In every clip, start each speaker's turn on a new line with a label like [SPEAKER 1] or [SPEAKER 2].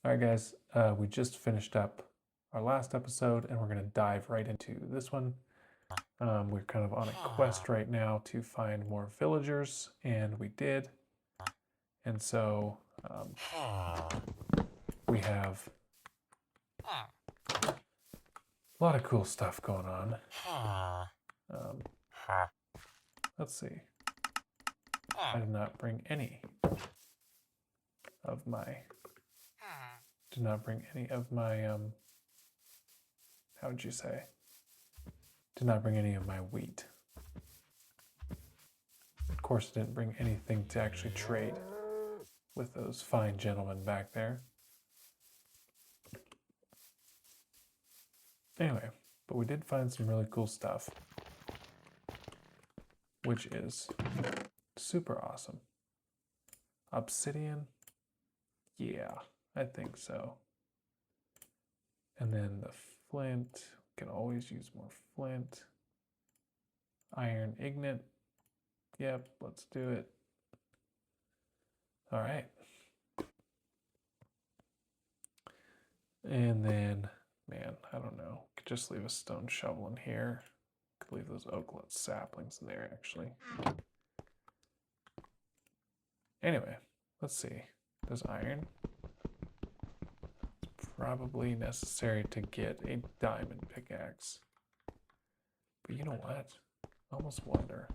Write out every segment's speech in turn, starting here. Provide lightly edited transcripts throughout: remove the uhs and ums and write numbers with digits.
[SPEAKER 1] All right, guys, we just finished up our last episode and we're going to dive right into this one. We're kind of on a quest right now to find more villagers, and we did. And so we have a lot of cool stuff going on. Let's see. I did not bring any of my how would you say? Did not bring any of my wheat. Of course, I didn't bring anything to actually trade with those fine gentlemen back there. Anyway, but we did find some really cool stuff, which is super awesome. Obsidian? Yeah, I think so. And then the flint, we can always use more flint. Iron ingot. Yep, let's do it. All right. And then, man, I don't know. Could just leave a stone shovel in here. Could leave those oaklet saplings in there, actually. Anyway, let's see. There's iron. It's probably necessary to get a diamond pickaxe. But you know what? I almost wonder.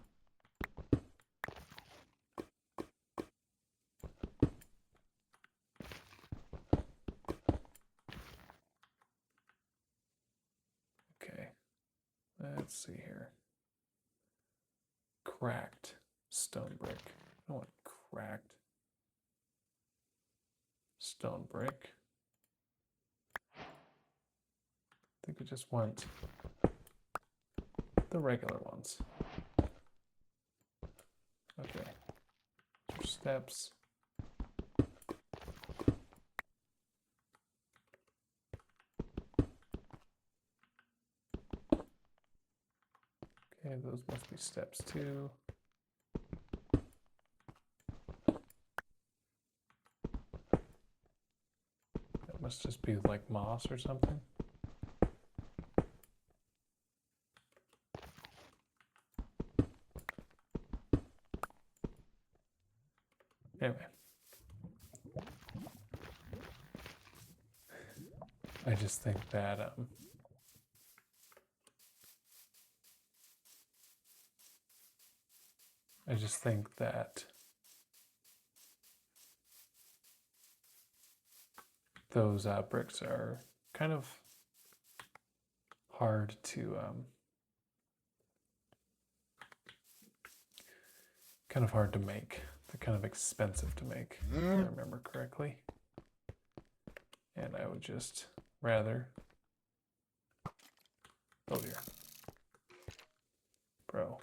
[SPEAKER 1] Okay, let's see here. Cracked stone brick. I want cracked stone brick. I think we just want the regular ones. Okay. Steps. Okay, those must be steps too. That must just be like moss or something. Anyway. I just think that those bricks are kind of hard to make. They're kind of expensive to make, if I remember correctly. And I would just rather. Oh dear. Bro.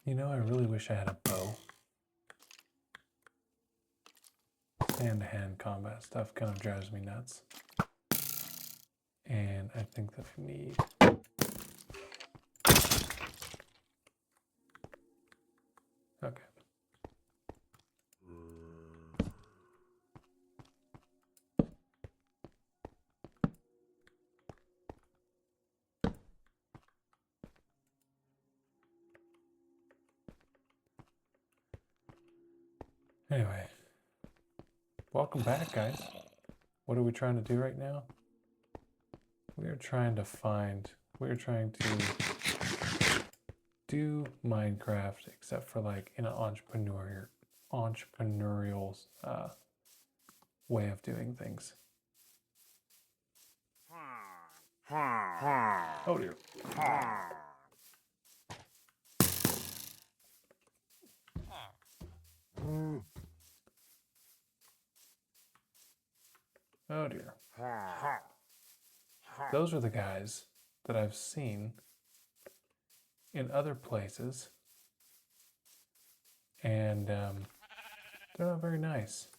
[SPEAKER 1] You know, I really wish I had a bow. Hand-to-hand combat stuff kind of drives me nuts. And I think that we need... Okay. Anyway, welcome back, guys. What are we trying to do right now? We're trying to do Minecraft, except for like in an entrepreneurial way of doing things. Oh dear. Oh dear. Those are the guys that I've seen in other places, and they're not very nice.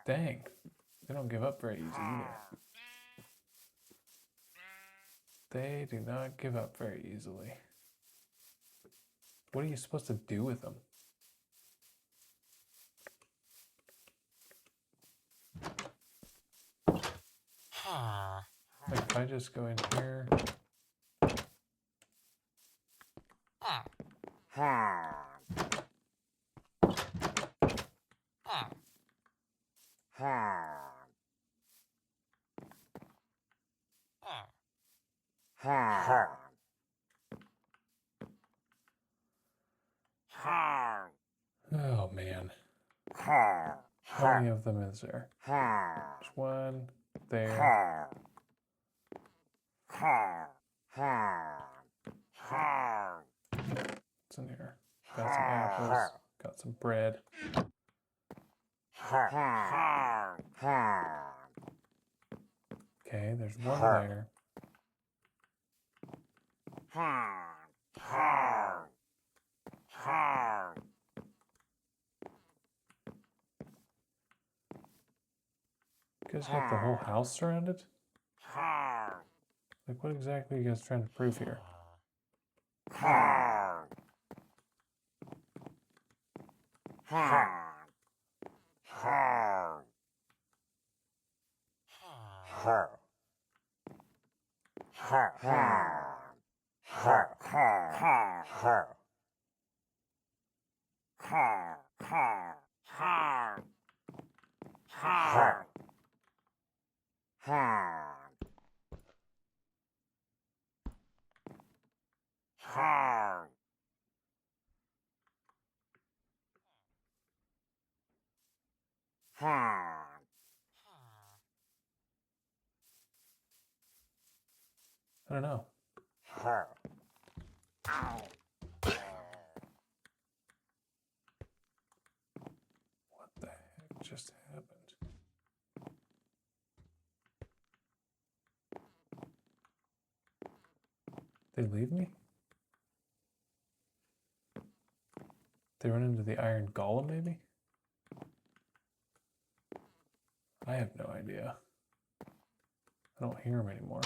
[SPEAKER 1] Dang, they don't give up very easy either. They do not give up very easily. What are you supposed to do with them? Like if I just go in here. Oh man. How many of them is there? There's one there. What's in here? Got some apples, got some bread. Okay, there's one there. You guys got the whole house surrounded? Like, what exactly are you guys trying to prove here? I don't know. What the heck just happened? They leave me? They run into the iron golem, maybe? I have no idea. I don't hear them anymore.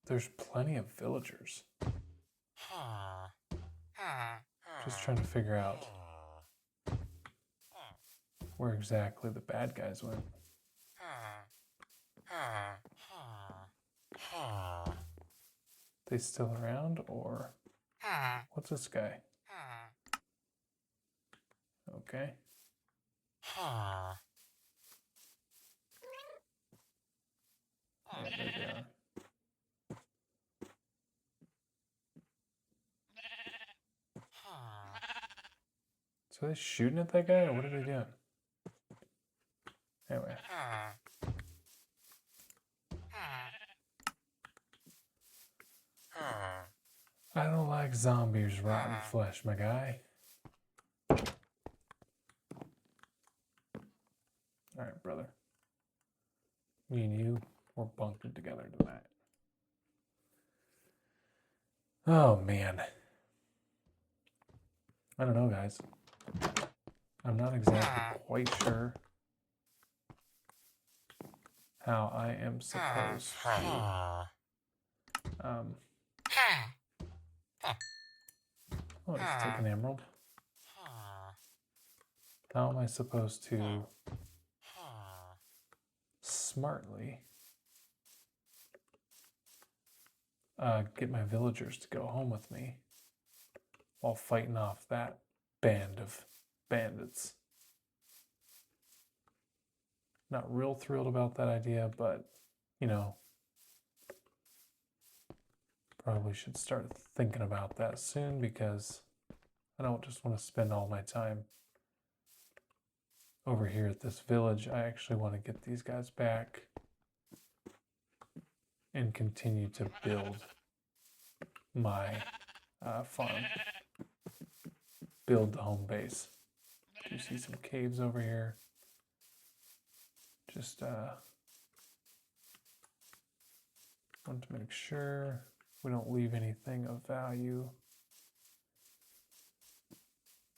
[SPEAKER 1] There's plenty of villagers. Just trying to figure out where exactly the bad guys went. They still around, or what's this guy? Okay. Yeah, there they are. So are they shooting at that guy, or what are they doing? Anyway. I don't like zombies rotten flesh, my guy. Alright, brother. Me and you, we're bunkered together tonight. Oh, man. I don't know, guys. I'm not exactly quite sure how I am supposed to... Oh, let's take an emerald. How am I supposed to smartly get my villagers to go home with me while fighting off that band of bandits? Not real thrilled about that idea, but, you know, probably should start thinking about that soon because I don't just want to spend all my time over here at this village. I actually want to get these guys back and continue to build my farm. Build the home base. Do you see some caves over here? Just want to make sure we don't leave anything of value.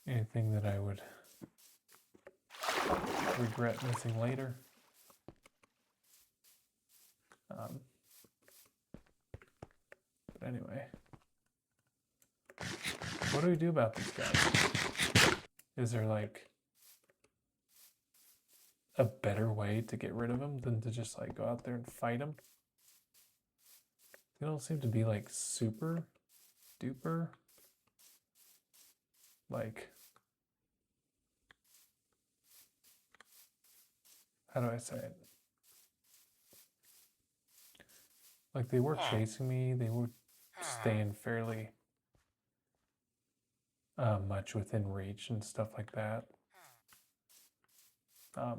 [SPEAKER 1] Anything that I would regret missing later. But anyway, what do we do about these guys? Is there like a better way to get rid of them than to just like go out there and fight them? They don't seem to be like super duper like, how do I say it? Like they were chasing me, they were staying fairly much within reach and stuff like that. Go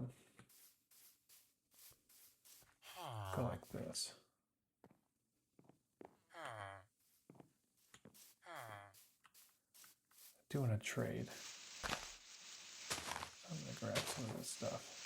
[SPEAKER 1] like this. I do want to trade. I'm gonna grab some of this stuff.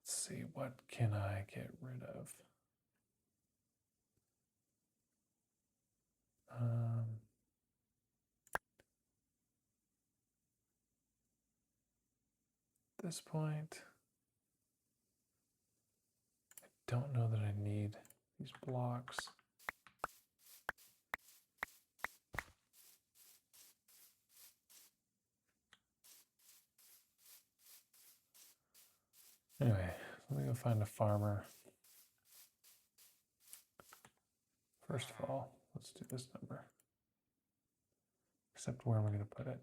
[SPEAKER 1] Let's see, what can I get rid of? At this point, I don't know that I need these blocks. Anyway, let me go find a farmer. First of all, let's do this number. Except where am I going to put it?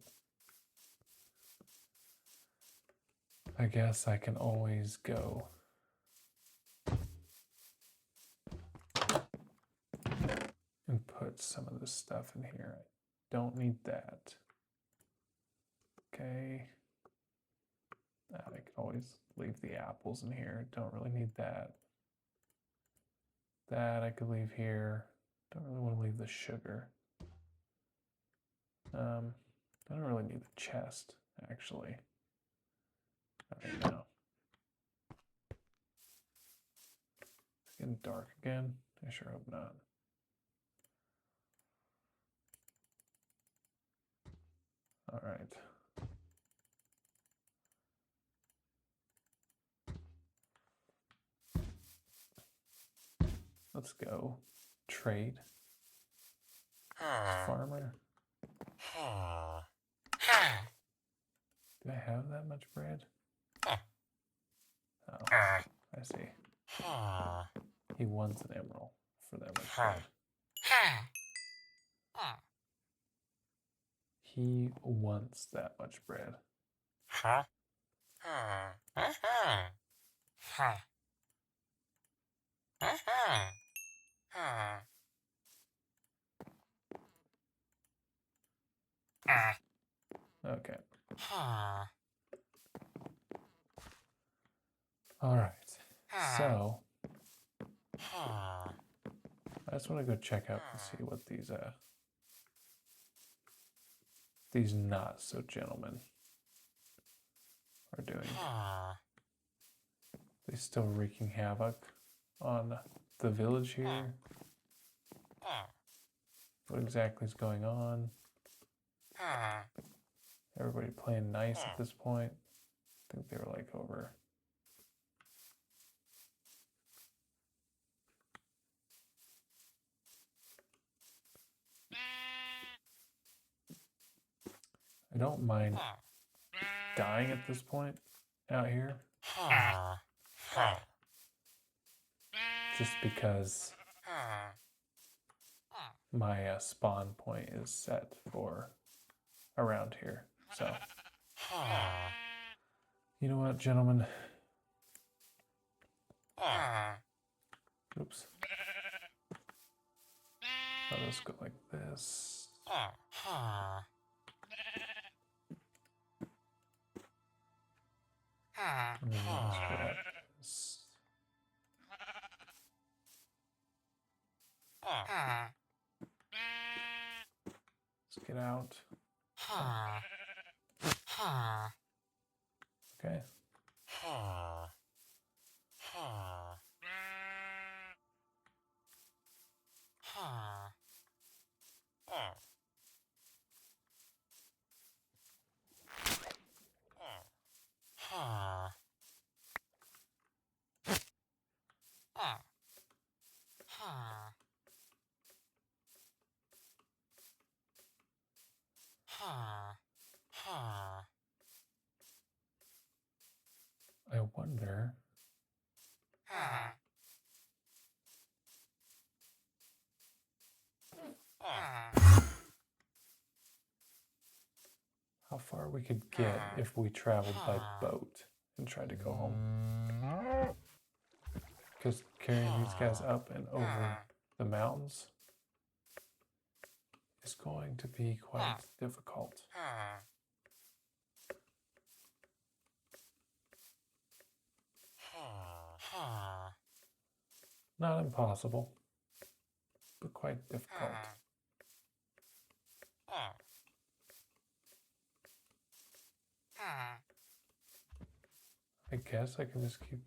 [SPEAKER 1] I guess I can always go and put some of this stuff in here. I don't need that. Okay. I can always leave the apples in here. Don't really need that. That I could leave here. Don't really want to leave the sugar. I don't really need the chest, actually. Right now. It's getting dark again. I sure hope not. All right. Let's go trade. Farmer. Do I have that much bread? Oh, I see. He wants an emerald for that much bread. He wants that much bread. Okay. All right. So I just want to go check out and see what these not so gentlemen are doing. They still wreaking havoc on the village here. What exactly is going on? Everybody playing nice at this point. I think they were like over. I don't mind dying at this point out here. Just because my spawn point is set for around here. So, you know what, gentlemen? Oops. Let us go like this. And then let's go like this. Let's get out. Okay. I wonder. How far we could get if we traveled by boat and tried to go home. Because carrying these guys up and over the mountains is going to be quite difficult. Not impossible, but quite difficult. I guess I can just keep.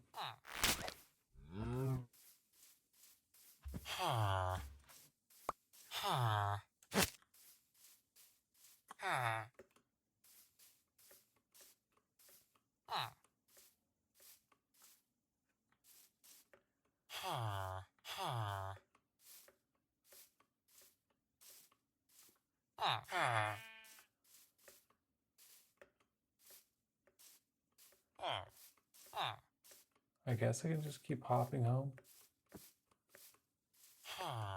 [SPEAKER 1] I guess I can just keep hopping home.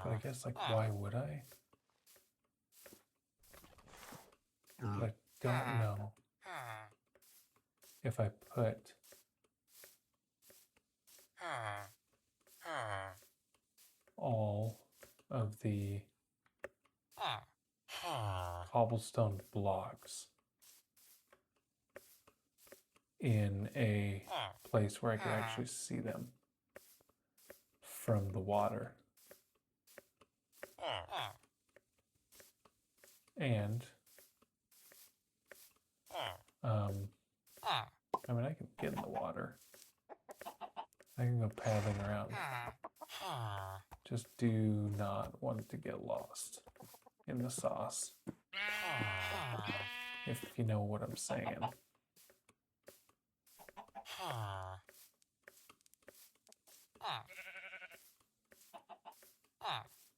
[SPEAKER 1] But I guess, like, why would I? But I don't know if I put all of the cobblestone blocks in a place where I could actually see them from the water. And I mean, I can get in the water. I can go paddling around. Just do not want to get lost in the sauce. If you know what I'm saying.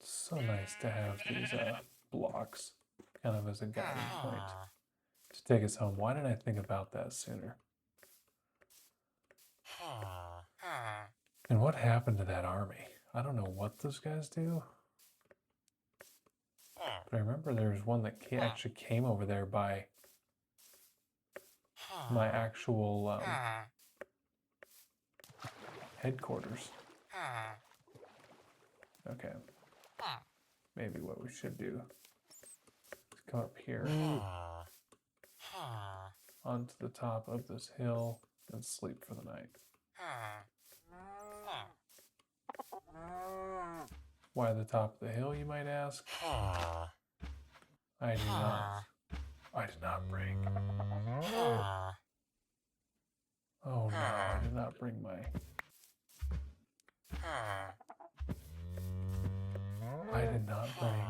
[SPEAKER 1] It's so nice to have these blocks kind of as a guiding point to take us home. Why didn't I think about that sooner? And what happened to that army? I don't know what those guys do. But I remember there was one that actually came over there by my actual headquarters. Okay. Maybe what we should do is come up here onto the top of this hill and sleep for the night. Why the top of the hill, you might ask? I did not bring. Oh no, I did not bring my. I did not bring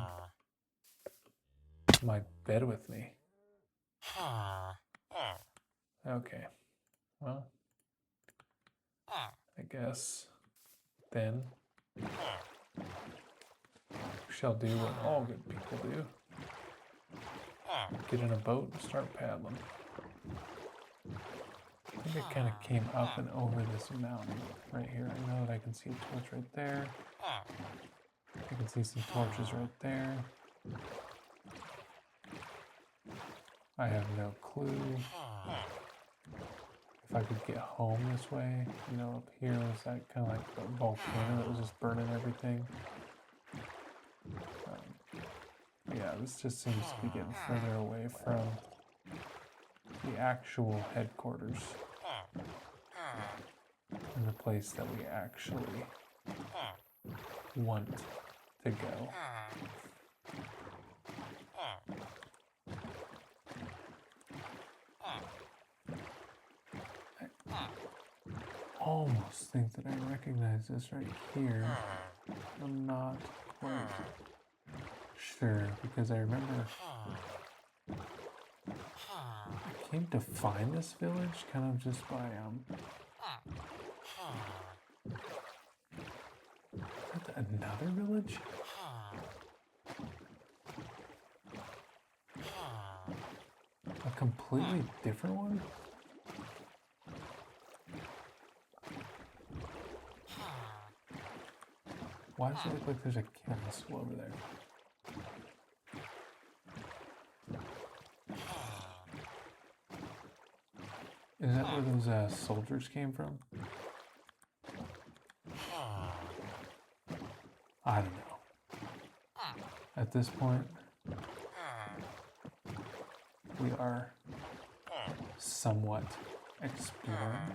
[SPEAKER 1] my bed with me. Okay, well, I guess then we shall do what all good people do. Get in a boat and start paddling. I think I kind of came up and over this mountain right here. I know that I can see a torch right there. I can see some torches right there. I have no clue if I could get home this way. You know, up here was that kind of like a volcano that was just burning everything. Yeah, this just seems to be getting further away from the actual headquarters and the place that we actually want to go. I almost think that I recognize this right here. I'm not quite sure because I remember I came to find this village kind of just by is that another village? A completely different one? Why does it look like there's a castle over there? Is that where those soldiers came from? I don't know. At this point, we are somewhat exploring.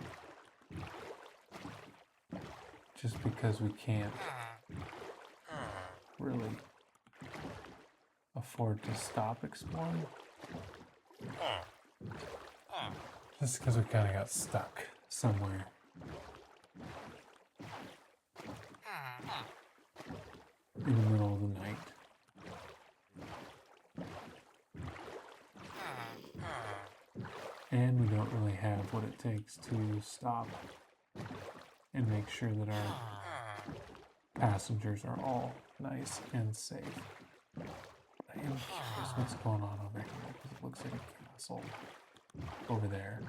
[SPEAKER 1] Just because we can't really afford to stop exploring. Just because we kind of got stuck somewhere. In the middle of the night. And we don't really have what it takes to stop and make sure that our passengers are all nice and safe. I am curious what's going on over here because it looks like a castle over there.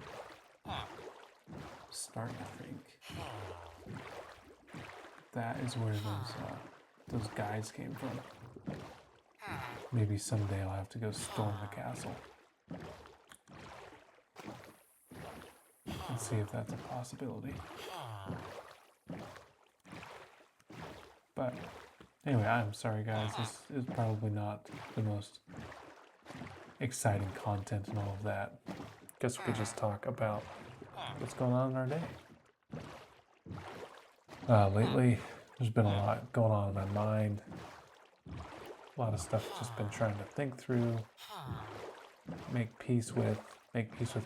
[SPEAKER 1] Starting to think that is where those guys came from. Maybe someday I'll have to go storm the castle and see if that's a possibility. But anyway, I'm sorry guys, this is probably not the most exciting content and all of that. Guess we could just talk about what's going on in our day. Lately, there's been a lot going on in my mind. A lot of stuff I've just been trying to think through, make peace with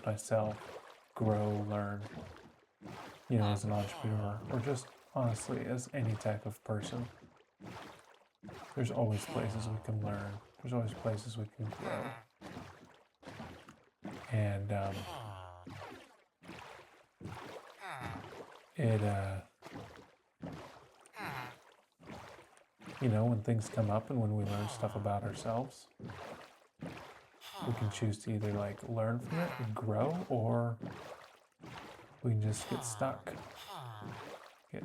[SPEAKER 1] myself, grow, learn, you know, as an entrepreneur, or just honestly as any type of person. There's always places we can learn. There's always places we can grow. And you know, when things come up and when we learn stuff about ourselves, we can choose to either like learn from it and grow, or we can just get stuck, get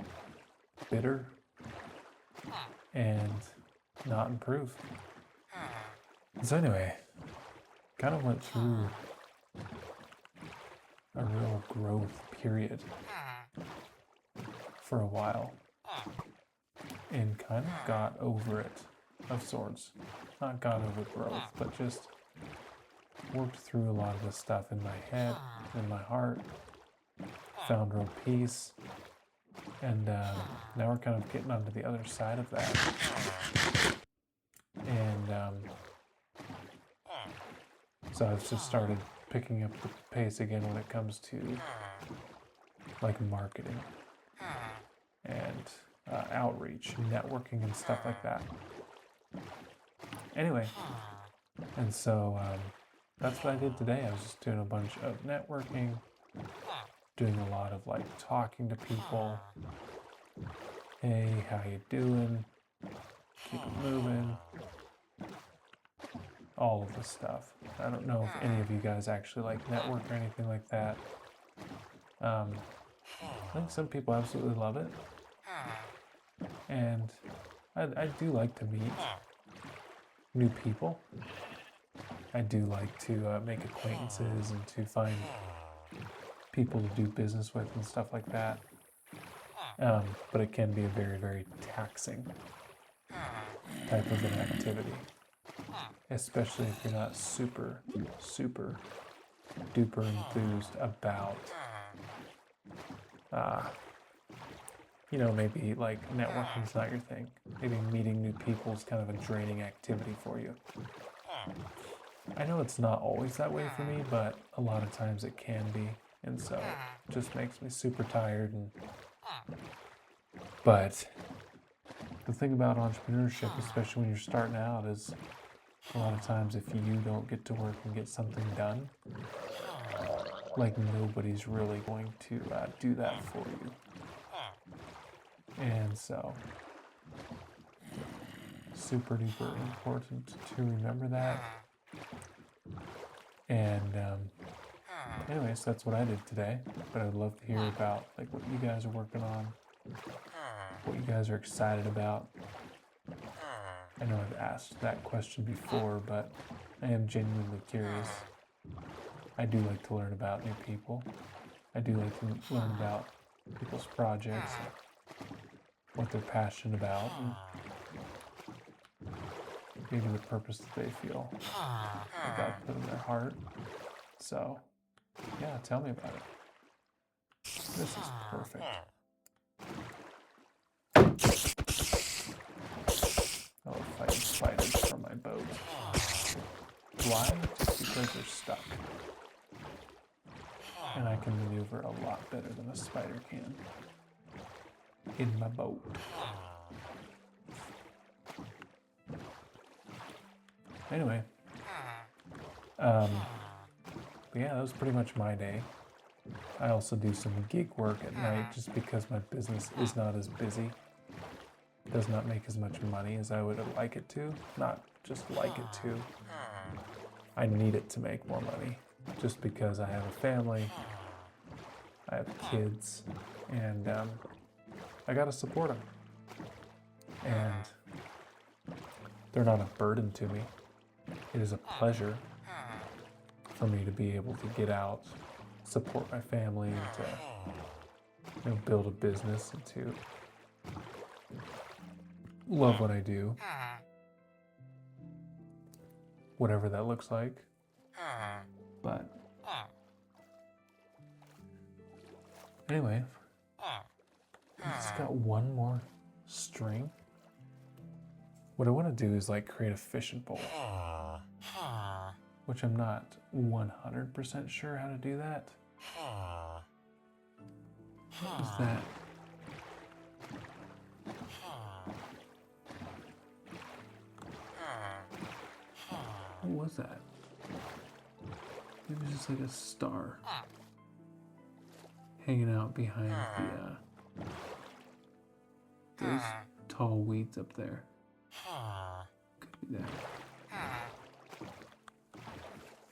[SPEAKER 1] bitter, and not improve. So anyway, kind of went through a real growth period for a while and kind of got over it, of sorts. Not got over growth, but just worked through a lot of the stuff in my head, in my heart, found real peace, and now we're kind of getting onto the other side of that. And so I've just started picking up the pace again when it comes to like marketing and outreach, networking, and stuff like that. Anyway, and so that's what I did today. I was just doing a bunch of networking, doing a lot of like talking to people. Hey, how you doing? Keep it moving. All of this stuff. I don't know if any of you guys actually like network or anything like that. I think some people absolutely love it. And I do like to meet new people. I do like to make acquaintances and to find people to do business with and stuff like that. But it can be a very, very taxing type of an activity, especially if you're not super, super duper enthused about, maybe like networking is not your thing. Maybe meeting new people is kind of a draining activity for you. I know it's not always that way for me, but a lot of times it can be. And so it just makes me super tired. But the thing about entrepreneurship, especially when you're starting out, is a lot of times if you don't get to work and get something done, like nobody's really going to do that for you. And so super duper important to remember that. And anyways, that's what I did today. But I would love to hear about like what you guys are working on, what you guys are excited about. I know I've asked that question before, but I am genuinely curious. I do like to learn about new people. I do like to learn about people's projects, what they're passionate about, and maybe the purpose that they feel that God put in their heart. So, yeah, tell me about it. This is perfect. I love fighting spiders from my boat. Why? Just because they're stuck. And I can maneuver a lot better than a spider can in my boat. Anyway, but yeah, that was pretty much my day. I also do some gig work at night just because my business is not as busy. It does not make as much money as I would like it to. Not just like it to. I need it to make more money just because I have a family, I have kids, and I gotta support them. And they're not a burden to me. It is a pleasure for me to be able to get out, support my family, and to build a business and to love what I do, whatever that looks like. But anyway, I just got one more string. What I want to do is like create a fishing pole, which I'm not 100% sure how to do that. What was that? What was that? It was just like a star hanging out behind those tall weeds up there. Could be that.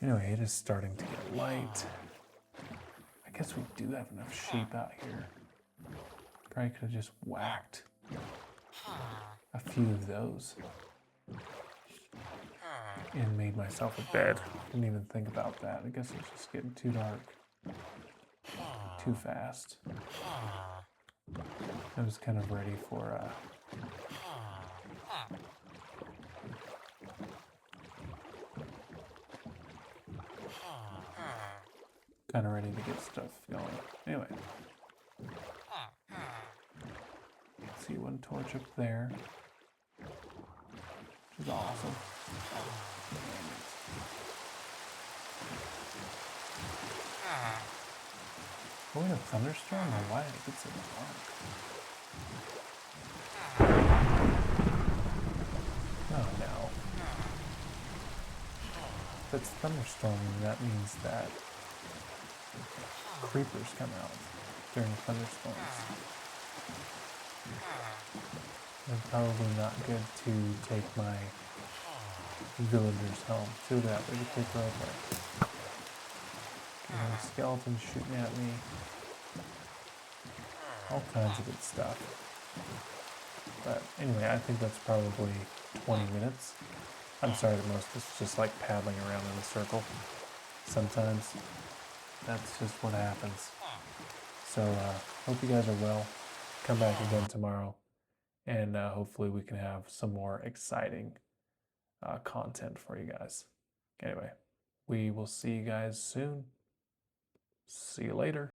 [SPEAKER 1] Anyway, it is starting to get light. I guess we do have enough sheep out here. Probably could have just whacked a few of those and made myself a bed. Didn't even think about that. I guess it's just getting too dark. too fast. I was kind of ready for kind of ready to get stuff going. Anyway. See one torch up there, which is awesome. Are we in a thunderstorm or why? It gets so dark. Oh no. If it's thunderstorming, that means that creepers come out during thunderstorms. It's probably not good to take my villagers home. See, look at that, there's a creeper right there. Okay, skeletons shooting at me. All kinds of good stuff. But anyway, I think that's probably 20 minutes. I'm sorry that most of us just like paddling around in a circle. Sometimes that's just what happens. So hope you guys are well. Come back again tomorrow. And hopefully we can have some more exciting content for you guys. Anyway, we will see you guys soon. See you later.